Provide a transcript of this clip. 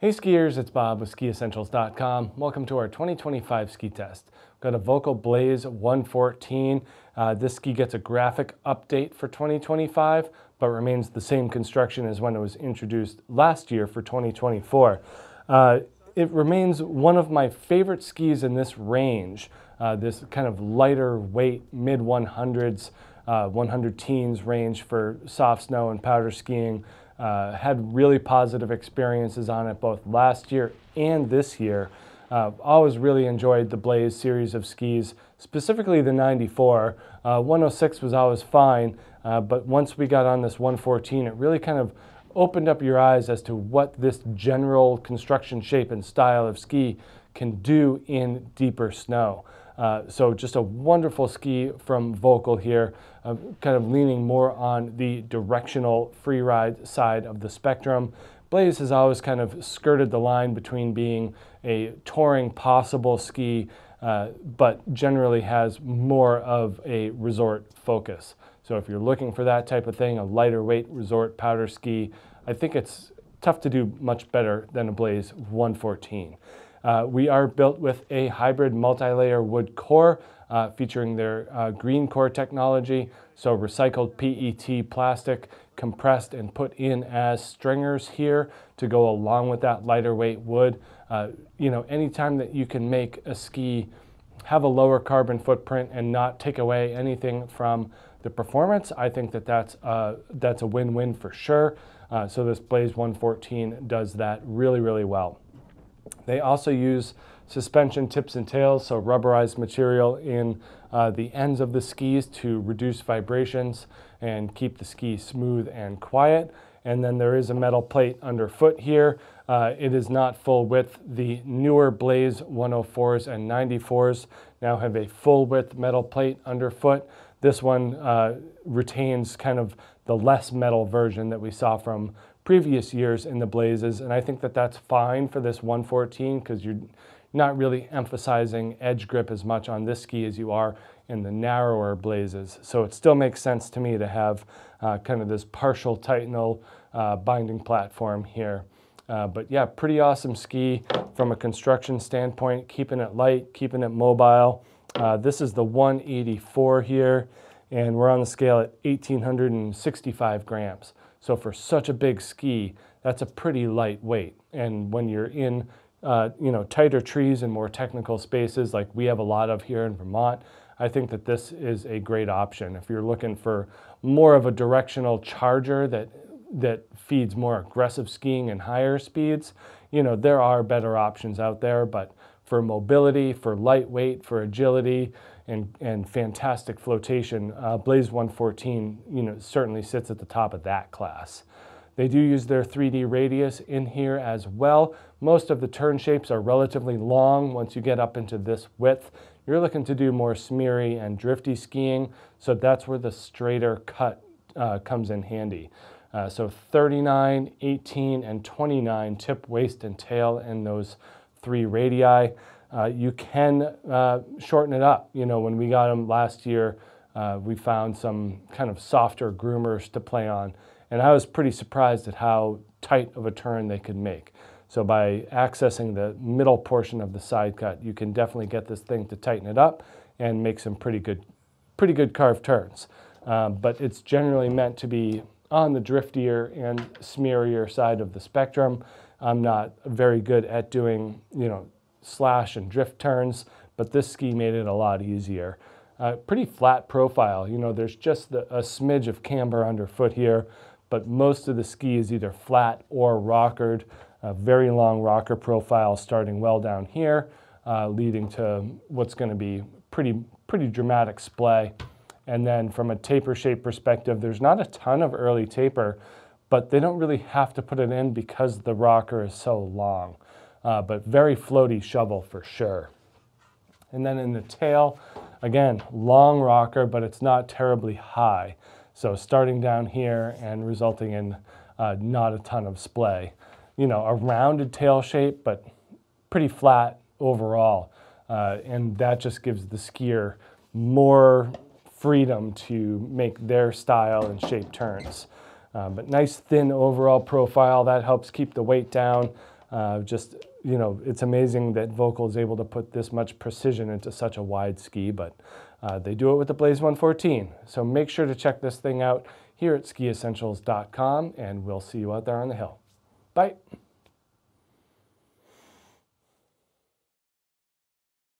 Hey skiers, it's Bob with Skiessentials.com. Welcome to our 2025 ski test. We've got a Volkl Blaze 114. This ski gets a graphic update for 2025, but remains the same construction as when it was introduced last year for 2024. It remains one of my favorite skis in this range, this kind of lighter weight, mid 100s, 100 teens range for soft snow and powder skiing. Had really positive experiences on it both last year and this year. Always really enjoyed the Blaze series of skis, specifically the 94. 106 was always fine, but once we got on this 114, it really kind of opened up your eyes as to what this general construction shape and style of ski can do in deeper snow. So just a wonderful ski from Volkl here, kind of leaning more on the directional freeride side of the spectrum. Blaze has always kind of skirted the line between being a touring possible ski, but generally has more of a resort focus. So if you're looking for that type of thing, a lighter weight resort powder ski, I think it's tough to do much better than a Blaze 114. We are built with a hybrid multi-layer wood core featuring their green core technology, so recycled PET plastic compressed and put in as stringers here to go along with that lighter weight wood. Anytime that you can make a ski have a lower carbon footprint and not take away anything from the performance, I think that that's a win-win for sure. So this Blaze 114 does that really, really well. They also use suspension tips and tails, so rubberized material in the ends of the skis to reduce vibrations and keep the ski smooth and quiet. And then there is a metal plate underfoot here. It is not full width. The newer Blaze 104s and 94s now have a full width metal plate underfoot. This one retains kind of the less metal version that we saw from previous years in the Blazes, and I think that that's fine for this 114 because you're not really emphasizing edge grip as much on this ski as you are in the narrower Blazes. So it still makes sense to me to have kind of this partial Titanal binding platform here. But yeah, pretty awesome ski from a construction standpoint, keeping it light, keeping it mobile. This is the 184 here, and we're on the scale at 1,865 grams. So for such a big ski, that's a pretty light weight. And when you're in tighter trees and more technical spaces like we have a lot of here in Vermont, I think that this is a great option. If you're looking for more of a directional charger that feeds more aggressive skiing and higher speeds, there are better options out there. But for mobility, for lightweight, for agility, and fantastic flotation, Blaze 114, certainly sits at the top of that class. They do use their 3D radius in here as well. Most of the turn shapes are relatively long once you get up into this width. You're looking to do more smeary and drifty skiing, so that's where the straighter cut comes in handy. So 39, 18, and 29 tip, waist, and tail in those 3 radii. You can shorten it up. When we got them last year, we found some kind of softer groomers to play on, and I was pretty surprised at how tight of a turn they could make. So by accessing the middle portion of the side cut, you can definitely get this thing to tighten it up and make some pretty good carved turns. But it's generally meant to be on the driftier and smearier side of the spectrum. I'm not very good at doing, slash and drift turns, but this ski made it a lot easier. Pretty flat profile. There's just a smidge of camber underfoot here, but most of the ski is either flat or rockered. A very long rocker profile starting well down here, leading to what's going to be pretty dramatic splay. And then from a taper shape perspective, there's not a ton of early taper, but they don't really have to put it in because the rocker is so long. But very floaty shovel for sure. And then in the tail, again, long rocker, but it's not terribly high. So starting down here and resulting in not a ton of splay. A rounded tail shape, but pretty flat overall. And that just gives the skier more freedom to make their style and shape turns. But nice thin overall profile, that helps keep the weight down. It's amazing that Volkl is able to put this much precision into such a wide ski, but they do it with the Blaze 114. So make sure to check this thing out here at Skiessentials.com, and we'll see you out there on the hill. Bye.